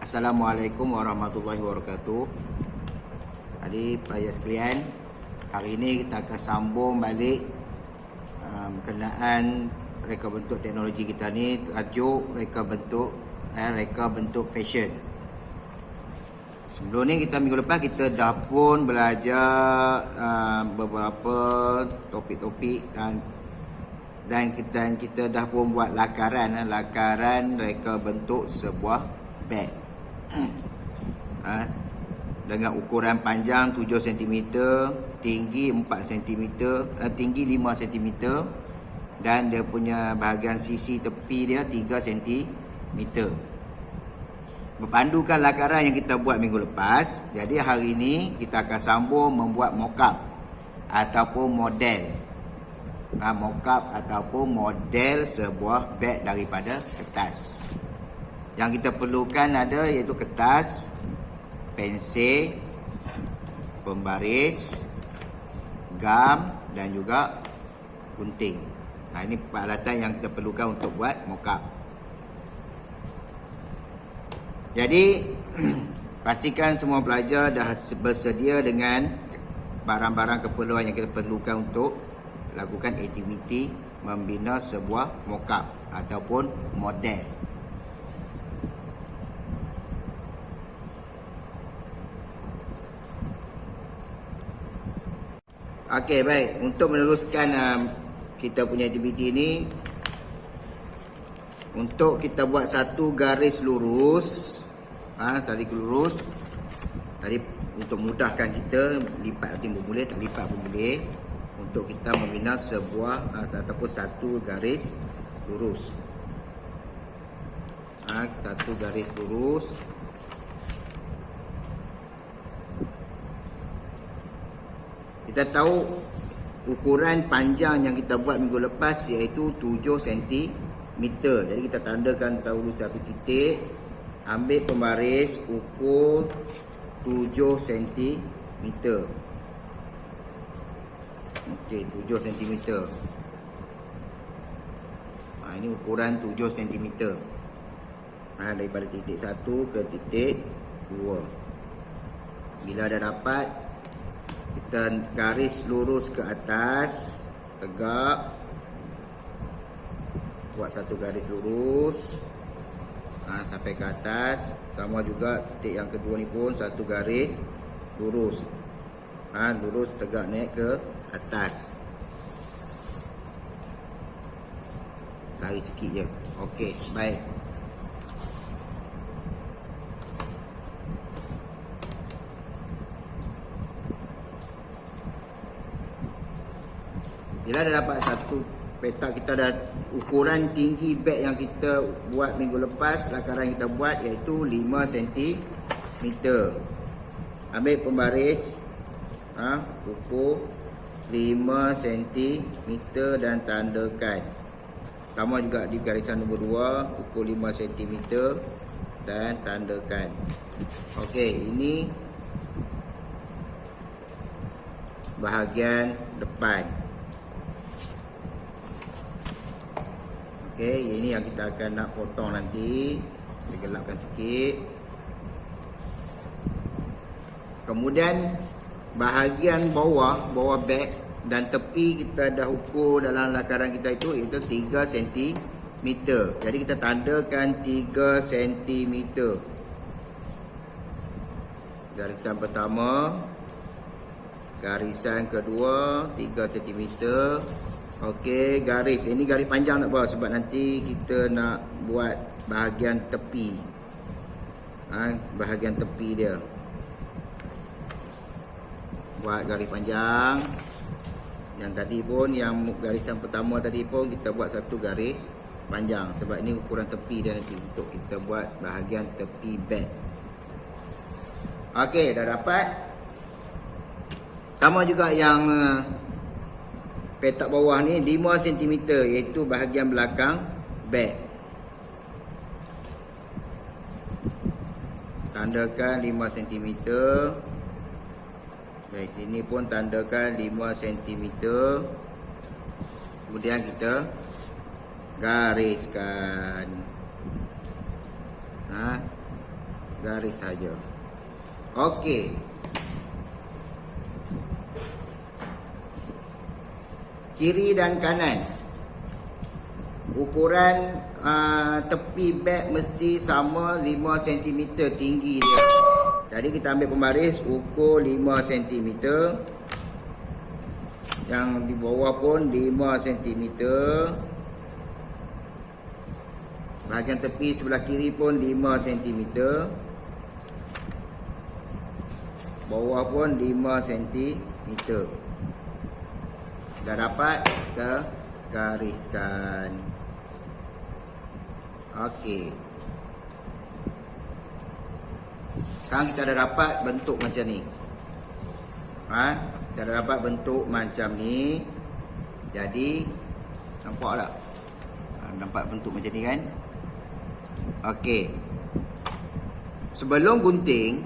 Assalamualaikum warahmatullahi wabarakatuh. Jadi pelajar sekalian, hari ini kita akan sambung balik berkenaan reka bentuk teknologi kita ni, tajuk reka bentuk fashion. Sebelum ni minggu lepas kita dah pun belajar beberapa topik-topik dan kita dah pun buat lakaran reka bentuk sebuah beg. Dengan ukuran panjang 7 cm, tinggi 4 cm, tinggi 5 cm dan dia punya bahagian sisi tepi dia 3 cm. Berpandukan lakaran yang kita buat minggu lepas, jadi hari ini kita akan sambung membuat mock-up ataupun model. Mock-up ataupun model sebuah beg daripada kertas. Yang kita perlukan ada iaitu kertas, pensel, pembaris, gam dan juga gunting. Ini peralatan yang kita perlukan untuk buat mock-up. Jadi pastikan semua pelajar dah bersedia dengan barang-barang keperluan yang kita perlukan untuk lakukan aktiviti membina sebuah mock-up ataupun model. Okey, baik. Untuk meneruskan kita punya aktiviti ini, untuk kita buat satu garis lurus, tarik lurus. Tadi untuk mudahkan kita, lipat nanti boleh, tak lipat pun boleh. Untuk kita membina sebuah ataupun satu garis lurus. Satu garis lurus. Kita tahu ukuran panjang yang kita buat minggu lepas iaitu 7 cm. Jadi kita tandakan dahulu satu titik, ambil pembaris, ukur 7 cm. Okey, 7 cm. Ini ukuran 7 cm. Daripada titik 1 ke titik 2. Bila dah dapat, kita garis lurus ke atas, tegak, buat satu garis lurus sampai ke atas. Sama juga titik yang kedua ni pun satu garis lurus, lurus tegak naik ke atas. Tarik sikit je. Okey, baik. Bila dah dapat satu petak, kita dah ukuran tinggi beg yang kita buat minggu lepas, lakaran yang kita buat iaitu 5 cm. Ambil pembaris, ukur 5 cm dan tandakan. Sama juga di garisan nombor 2, ukur 5 cm dan tandakan. Okey, ini bahagian depan. Okey, ini yang kita akan nak potong nanti. Kita gelapkan sikit. Kemudian bahagian bawah beg dan tepi kita dah ukur dalam lakaran kita itu iaitu 3 cm. Jadi kita tandakan 3 cm. Garisan pertama, garisan kedua 3 cm. Okey, garis. Ini garis panjang tak apa sebab nanti kita nak buat bahagian tepi. Bahagian tepi dia. Buat garis panjang. Yang tadi pun, yang garisan pertama tadi pun kita buat satu garis panjang sebab ini ukuran tepi dia nanti untuk kita buat bahagian tepi beg. Okey, dah dapat. Sama juga yang petak bawah ni 5 cm iaitu bahagian belakang beg. Tandakan 5 cm. Dari sini pun tandakan 5 cm. Kemudian kita gariskan. garis saja. Okey. Kiri dan kanan. Ukuran tepi beg mesti sama 5 cm tinggi dia. Jadi kita ambil pembaris, ukur 5 cm. Yang di bawah pun 5 cm. Bahagian tepi sebelah kiri pun 5 cm. Bawah pun 5 cm. Dah dapat, kita gariskan. Okey. Sekarang kita dah dapat bentuk macam ni. Kita dah dapat bentuk macam ni. Jadi nampak tak? Nampak bentuk macam ni kan? Okey. Sebelum gunting,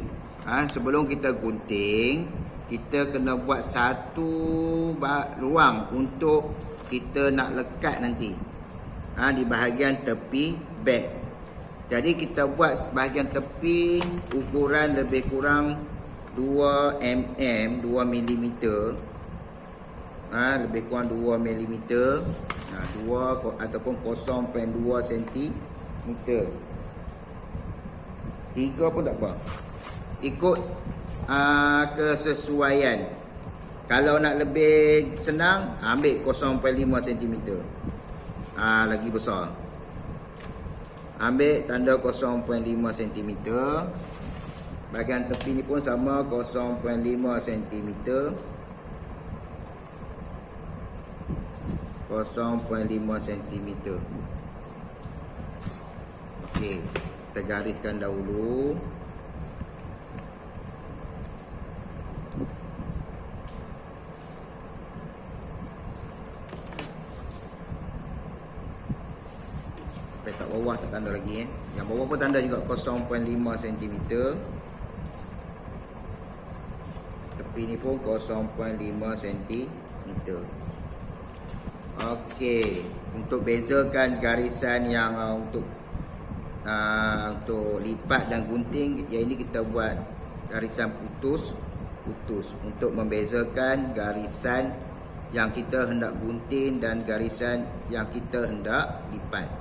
sebelum kita gunting, kita kena buat satu ruang untuk kita nak lekat nanti. Di bahagian tepi beg. Jadi kita buat bahagian tepi ukuran lebih kurang 2 mm, 2 mm. Lebih kurang 2 mm. 2 ataupun 0.2 cm. 3 pun tak apa. Ikut kesesuaian. Kalau nak lebih senang, ambil 0.5 cm. Lagi besar. Ambil tanda 0.5 cm. Bahagian tepi ni pun sama 0.5 cm. 0.5 cm. Okey, kita gariskan dahulu. Kat bawah tak tanda lagi Yang bawah pun tanda juga 0.5 cm. Tepi ni pun 0.5 cm. Okey, untuk bezakan garisan yang untuk lipat dan gunting, yang ini kita buat garisan putus untuk membezakan garisan yang kita hendak gunting dan garisan yang kita hendak lipat.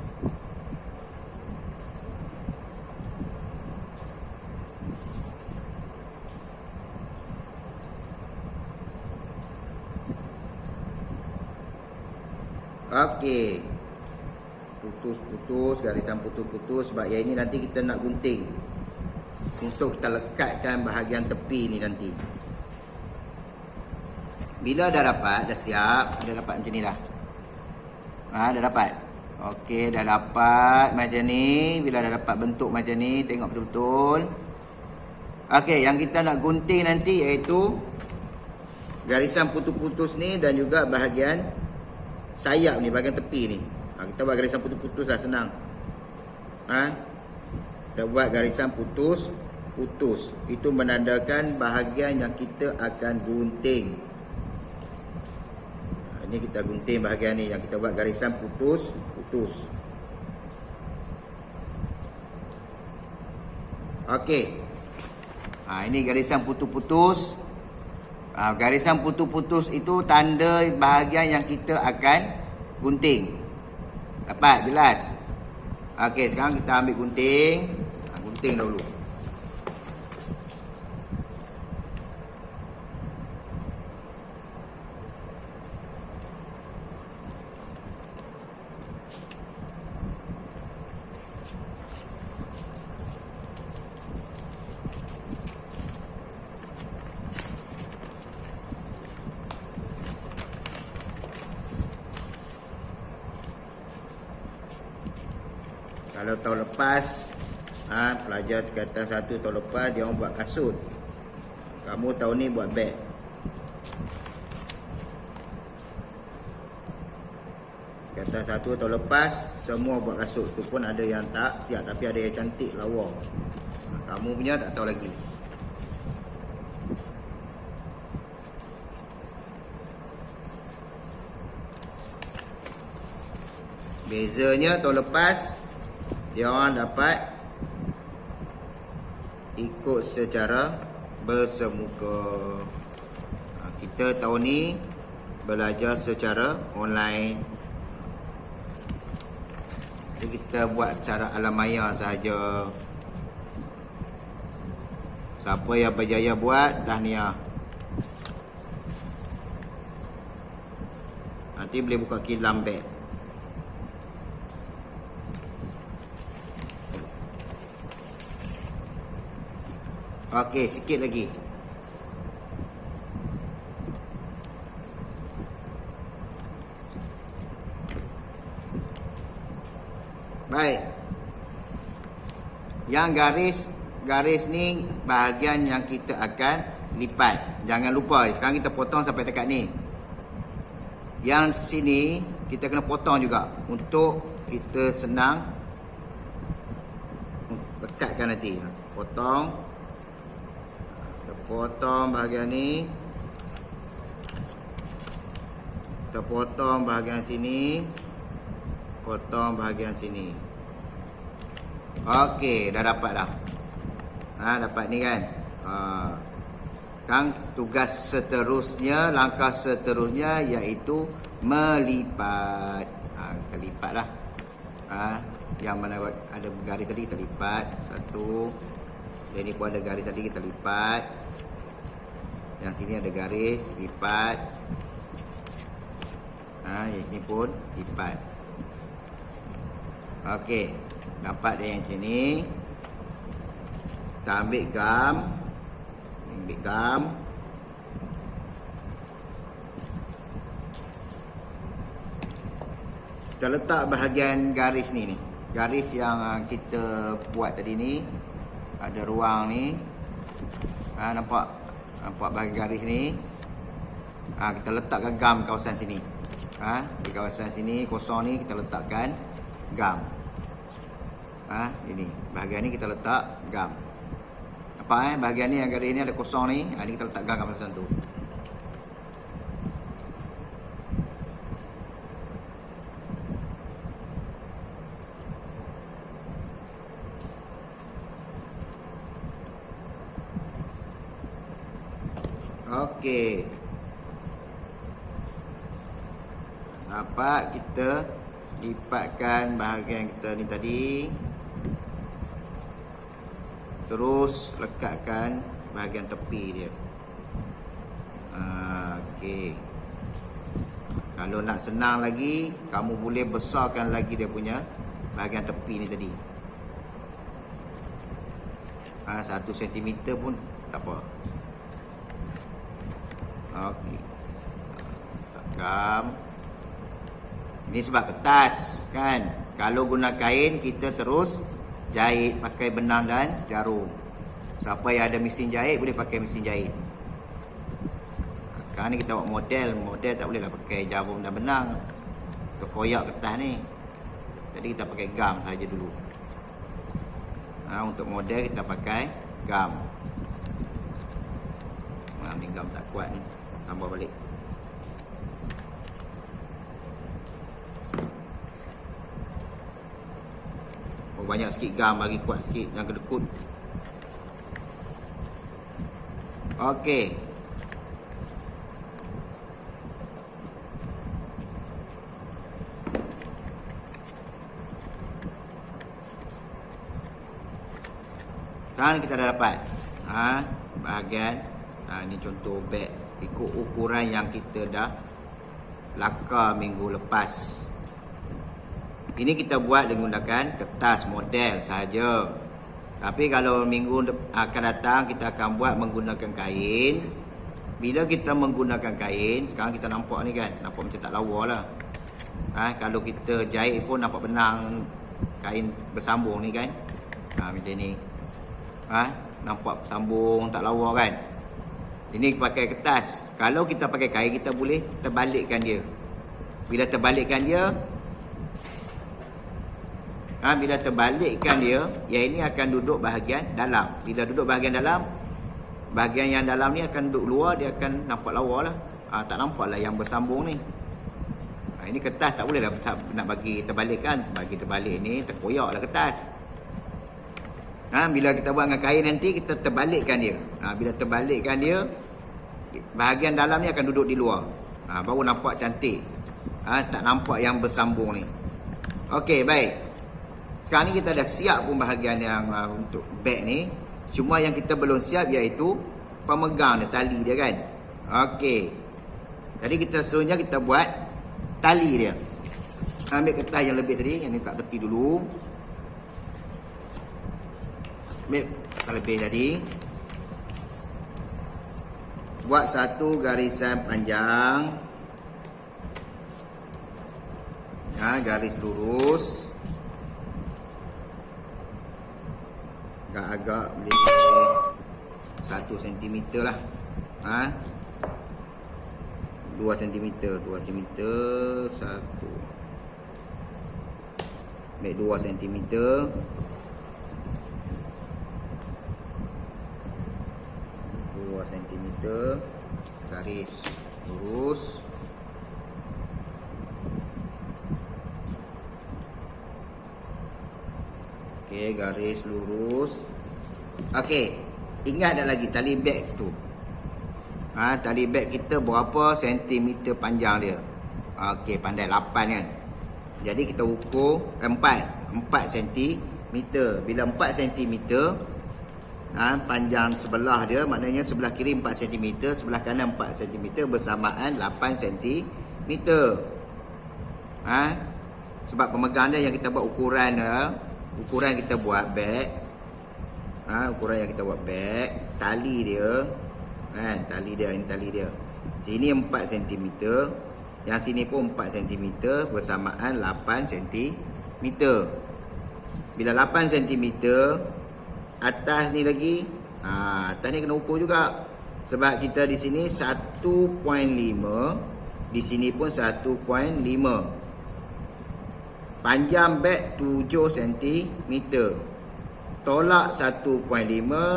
Okey. Putus-putus, garisan putus-putus. Sebab yang ini nanti kita nak gunting. Untuk kita lekatkan bahagian tepi ni nanti. Bila dah dapat, dah siap. Dah dapat macam ni dah. Dah dapat. Okey, dah dapat macam ni. Bila dah dapat bentuk macam ni, tengok betul-betul. Okey, yang kita nak gunting nanti iaitu garisan putus-putus ni dan juga bahagian sayap ni, bahagian tepi ni. Kita buat garisan putus-putus lah, senang. Kita buat garisan putus-putus. Itu menandakan bahagian yang kita akan gunting. Ini kita gunting bahagian ni, yang kita buat garisan putus-putus. Okey. Ini garisan putus-putus. Garisan putus-putus itu tanda bahagian yang kita akan gunting. Dapat? Jelas? Okey, sekarang kita ambil gunting. Gunting dahulu. Kalau tahun lepas, pelajar kata 1 tahun lepas dia orang buat kasut. Kamu tahun ni buat beg. Kata 1 tahun lepas semua buat kasut. Tu pun ada yang tak siap, tapi ada yang cantik lawa. Kamu punya tak tahu lagi. Bezanya tahun lepas dia orang dapat ikut secara bersemuka. Kita tahun ni belajar secara online. Jadi kita buat secara alam maya sahaja. Siapa yang berjaya buat, tahniah. Nanti boleh buka kilam beg. Okey, sikit lagi. Baik. Yang garis ni bahagian yang kita akan lipat. Jangan lupa, sekarang kita potong sampai dekat ni. Yang sini kita kena potong juga untuk kita senang lekatkan nanti. Potong. Kita potong bahagian ni. Kita potong bahagian sini. Potong bahagian sini. Okey, dah dapat dah. Dapat ni kan. Kan tugas seterusnya, langkah seterusnya iaitu melipat. Kita lipat lah. Yang mana ada garis tadi kita lipat. Satu. Yang ni pun ada garis tadi kita lipat. Yang sini ada garis, lipat. Yang ni pun lipat. Okey, dapat dia yang macam ni. Kita ambil gam. Kita letak bahagian garis ni. Garis yang kita buat tadi ni. Ada ruang ni. Nampak bahagian garis ni. Kita letakkan gam kawasan sini. Di kawasan sini kosong ni kita letakkan gam. Ini bahagian ni kita letak gam. Bahagian ni yang garis ni ada kosong ni. Ni kita letak gam kawasan tu. Okey. Dapat kita lipatkan bahagian kita ni tadi. Terus lekatkan bahagian tepi dia. Okey. Kalau nak senang lagi, kamu boleh besarkan lagi dia punya bahagian tepi ni tadi. 1 cm pun tak apa. Okey. Tekan. Ini sebab kertas kan. Kalau guna kain kita terus jahit pakai benang dan jarum. Siapa yang ada mesin jahit boleh pakai mesin jahit. Sekarang ni kita buat model. Model tak bolehlah pakai jarum dan benang. Kita koyak kertas ni. Jadi kita pakai gam saja dulu. Untuk model kita pakai gam. Ni gam tak kuat ni. Tambah balik. Banyak sikit gam, bagi kuat sikit, jangan kedekut. Okey. Sekarang kita dah dapat bahagian. Ini contoh beg ikut ukuran yang kita dah lakar minggu lepas. Ini kita buat dengan menggunakan kertas model sahaja. Tapi kalau minggu akan datang kita akan buat menggunakan kain. Bila kita menggunakan kain, sekarang kita nampak ni kan, nampak macam tak lawa lah. Kalau kita jahit pun nampak benang kain bersambung ni kan. Macam ni. Nampak sambung tak lawa kan. Ini pakai kertas. Kalau kita pakai kain, kita boleh terbalikkan dia. Bila terbalikkan dia, bila terbalikkan dia, yang ini akan duduk bahagian dalam. Bila duduk bahagian dalam, bahagian yang dalam ni akan duduk luar, dia akan nampak lawa lah. Tak nampak lah yang bersambung ni. Ini kertas tak boleh lah nak bagi terbalikkan. Bagi terbalik ni, terkoyak lah kertas. Bila kita buat dengan kain nanti, kita terbalikkan dia. Bila terbalikkan dia, bahagian dalam ni akan duduk di luar. Baru nampak cantik. Tak nampak yang bersambung ni. Okey, baik. Sekarang ni kita dah siap pun bahagian yang untuk beg ni. Cuma yang kita belum siap iaitu pemegang dia, tali dia kan. Okey. Jadi kita seterusnya kita buat tali dia. Ambil kertas yang lebih tadi, yang ni tak tepi dulu. Ambil kertas lebih tadi. Buat satu garisan panjang. Garis lurus. Agak-agak boleh 1 cm lah. 2 cm, 2 cm, 1. Ambil 2 cm. Garis lurus. Okey, garis lurus. Okey, ingat tak lagi tali beg tu? Tali beg kita berapa sentimeter panjang dia? Okey, pandai 8 kan? Jadi kita ukur 4 cm. Bila 4 cm, panjang sebelah dia, maknanya sebelah kiri 4 cm, sebelah kanan 4 cm, bersamaan 8 cm. Sebab pemegang dia yang kita buat ukuran kita buat beg. Ukuran yang kita buat beg, tali dia tali dia, ini tali dia. Sini 4 cm, yang sini pun 4 cm, bersamaan 8 cm. Bila 8 cm, atas ni lagi, atas ni kena ukur juga. Sebab kita di sini 1.5, di sini pun 1.5. Panjang beg 7 cm. Tolak 1.5,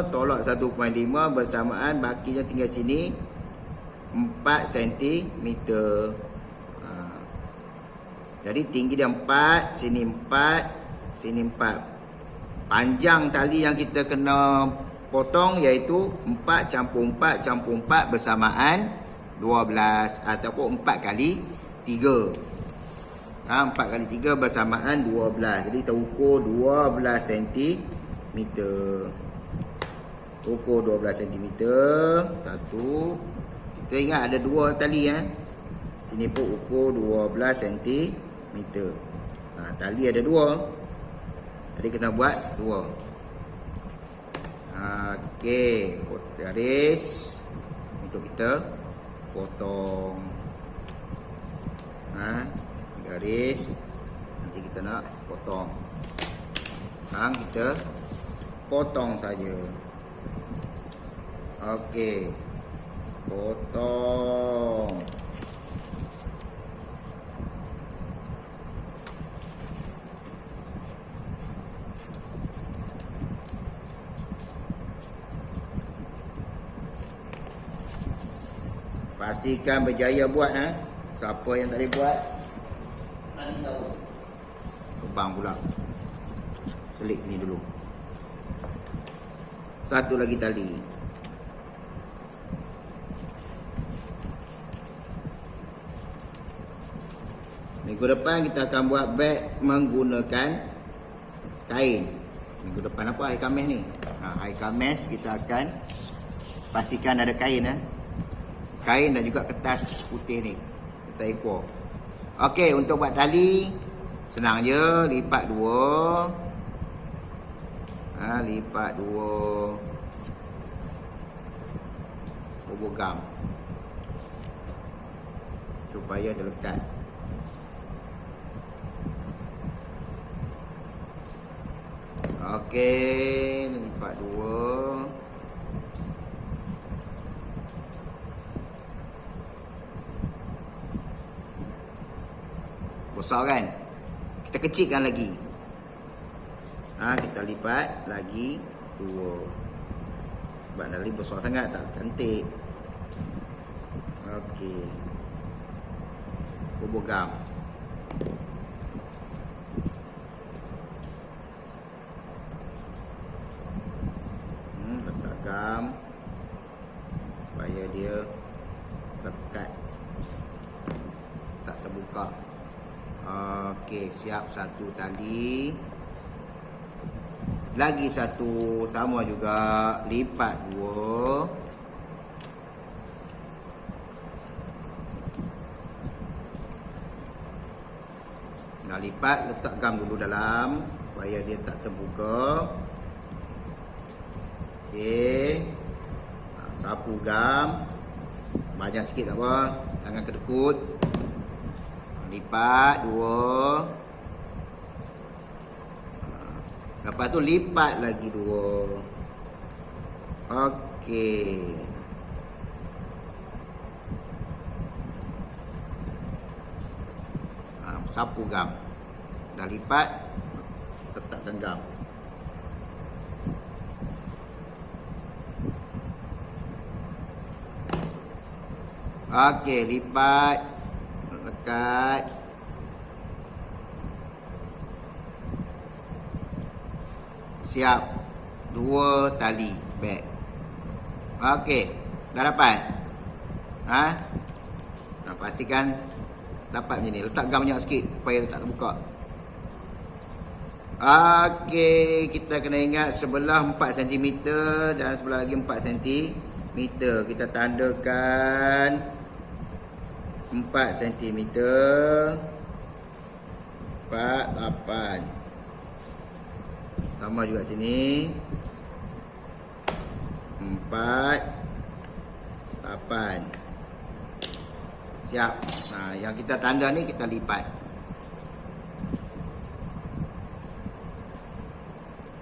tolak 1.5, bersamaan bakinya tinggal sini 4 cm. Jadi tinggi dia 4, sini 4, sini 4. Panjang tali yang kita kena potong iaitu 4 campur 4 campur 4 bersamaan 12 ataupun 4 kali 3. 4 kali 3 bersamaan 12. Jadi kita ukur 12 cm. Ukur 12 cm. Satu. Kita ingat ada 2 tali Sini pun ukur 12 cm. Tali ada 2. Jadi kita buat 2. Okey, garis untuk kita potong. Garis nanti kita nak potong. Kita potong saja. Okey, potong. Pastikan berjaya buat. Siapa yang tak boleh buat, nanti tahu. Terbang pula. Selik ni dulu. Satu lagi tali. Minggu depan kita akan buat beg menggunakan kain. Minggu depan apa? Hari Khamis ni. Hari Khamis kita akan pastikan ada kain. Kain dan juga kertas putih ni. Kita ekor. Okey, untuk buat tali senang je, lipat 2. Lipat 2 bubur gam supaya dia lekat. Okey, lipat 2. Besar kan? Kita kecilkan lagi. Kita lipat lagi 2. Sebab tali besar sangat tak cantik. Okey. Bubur gam. gam supaya dia lekat, tak terbuka. Okey, siap satu tali. Lagi satu sama juga, lipat dua. Dah lipat, letak gam dulu dalam supaya dia tak terbuka. Okey. Sapu gam. Banyak sikit tak apa, jangan kedekut. Lipat dua. Lepas tu lipat lagi dua. Okey. Sapu gam. Dah lipat, letakkan gam. Okey, lipat, lekat. Siap. Dua tali beg. Okey, dah dapat? Pastikan dapat macam ni. Letak gam banyak sikit supaya tak terbuka. Okey, kita kena ingat sebelah 4 cm dan sebelah lagi 4 cm. Kita tandakan 4 cm. 4, 8. Sama juga sini. 4, 8. Siap. Yang kita tanda ni kita lipat.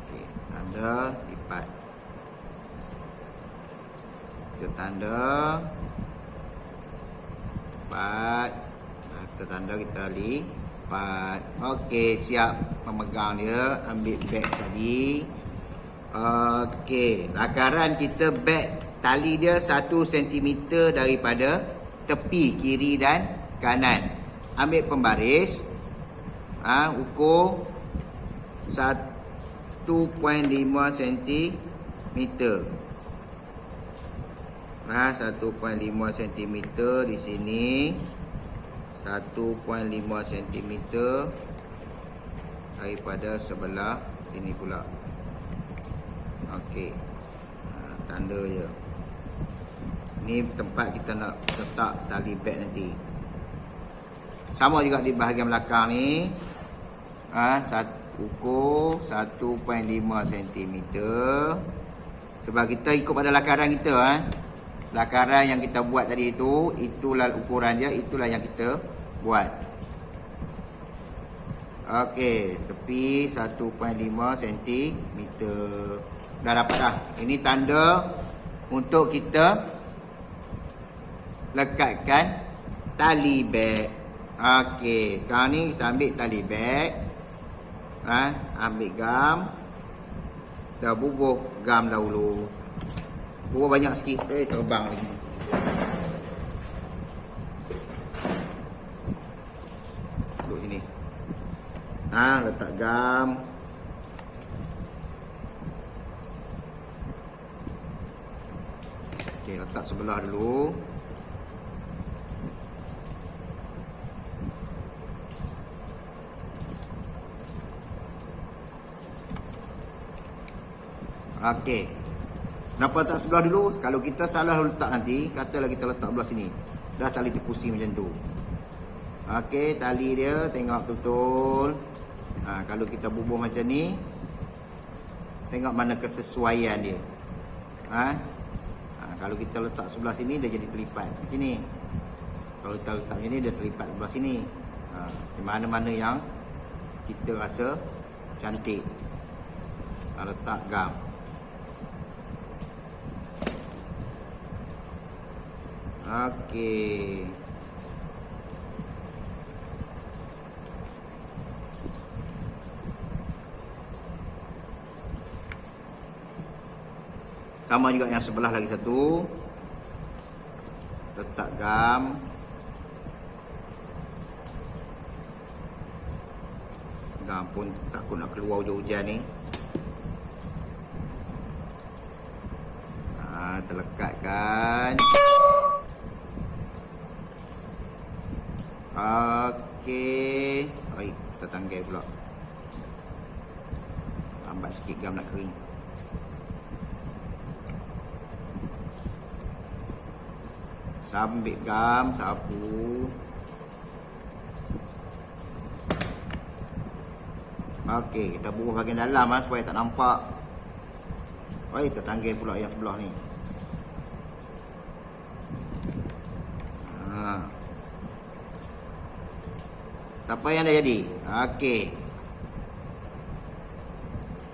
Okey, tanda, lipat. Kita tanda. 4. Kita tanda, kita lipat. Okey, siap memegang dia. Ambil beg tadi. Okey, lakaran kita beg tali dia 1 cm daripada tepi kiri dan kanan. Ambil pembaris. Ukur 1.5 cm. 1.5 cm di sini. 1.5 cm daripada sebelah sini pula. Okey. Tanda je. Ni tempat kita nak letak tali beg nanti. Sama juga di bahagian belakang ni. Ukur 1.5 cm. Sebab kita ikut pada lakaran kita. Lakaran yang kita buat tadi itu, itulah ukuran dia, itulah yang kita buat. Okey, tepi 1.5 cm. Dah dapat dah. Ini tanda untuk kita lekatkan tali beg. Okey, sekarang ni kita ambil tali beg. Ambil gam. Kita bubuh gam dahulu. Bubuh banyak sikit, terbang lagi. Duduk sini. Letak gam. Okey, letak sebelah dulu. Okey. Kenapa letak sebelah dulu? Kalau kita salah letak nanti, katalah kita letak belah sini. Dah tali terpusing macam tu. Okey, tali dia tengok betul. Kalau kita bubuh macam ni, tengok mana kesesuaian dia. Kalau kita letak sebelah sini, dia jadi terlipat macam ni. Kalau kita letak macam ni, dia terlipat sebelah sini. Di mana-mana yang kita rasa cantik. Letak gam. Okey. Sama juga yang sebelah lagi satu. Letak gam. Gam pun takut nak keluar hujan-hujan ni. terlekatkan. Okey. Oi, tertanggai pula. Lambat sikit gam nak kering. Ambil gam, sapu. Okey, kita buruh bahagian dalam supaya tak nampak. Oi, tertanggai pula yang sebelah ni. Apa yang dah jadi? Okey.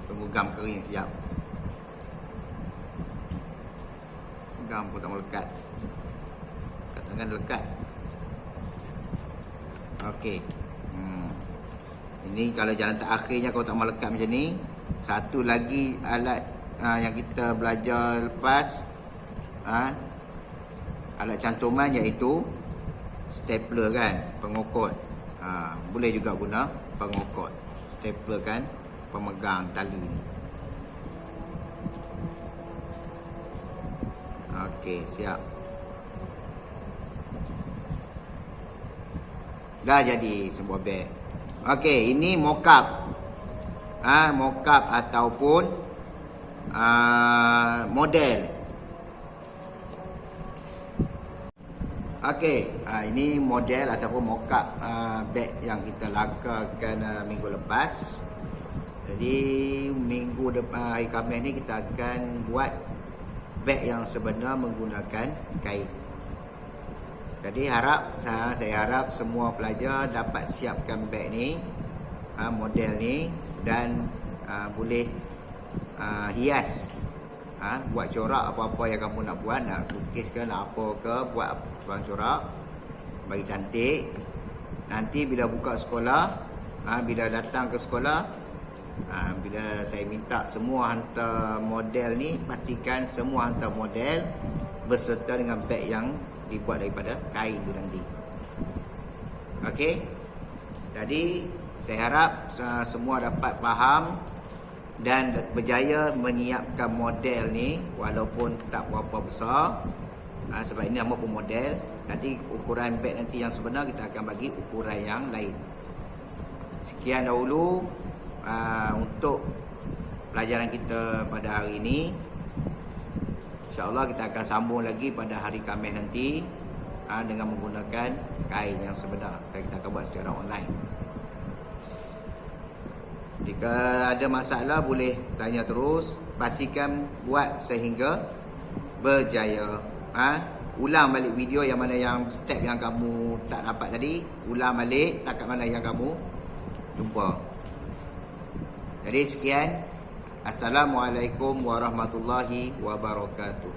Tunggu gam kering sekejap. Gam pun tak melekat. Kat tangan lekat. Okey. Ini kalau jalan terakhirnya kalau tak melekat macam ni. Satu lagi alat yang kita belajar lepas. Alat cantuman iaitu stapler kan, pengokot. Boleh juga guna pengokot. Stapler kan pemegang tali ni. Okey, siap. Dah jadi sebuah beg. Okey, ini mock-up. Mock-up ataupun model. Okey, ini model ataupun mock-up beg yang kita lagakan minggu lepas. Jadi minggu depan hari Khamis ni kita akan buat beg yang sebenar menggunakan kain. Jadi saya harap semua pelajar dapat siapkan beg ni, model ni, dan boleh hias. Buat corak apa-apa yang kamu nak buat, nak lukiskan apa ke, buat corak bagi cantik. Nanti bila buka sekolah, bila datang ke sekolah, bila saya minta semua hantar model ni, pastikan semua hantar model berserta dengan beg yang dibuat daripada kain tu nanti. Okey. Jadi saya harap semua dapat faham dan berjaya menyiapkan model ni walaupun tak berapa besar. Sebab ini nama pun model. Nanti ukuran beg nanti yang sebenar kita akan bagi ukuran yang lain. Sekian dahulu untuk pelajaran kita pada hari ini. InsyaAllah kita akan sambung lagi pada hari Khamis nanti dengan menggunakan kain yang sebenar. Kita akan buat secara online. Jika ada masalah boleh tanya terus. Pastikan buat sehingga berjaya. Ulang balik video yang mana yang step yang kamu tak dapat tadi. Ulang balik takat mana yang kamu jumpa. Jadi sekian. Assalamualaikum warahmatullahi wabarakatuh.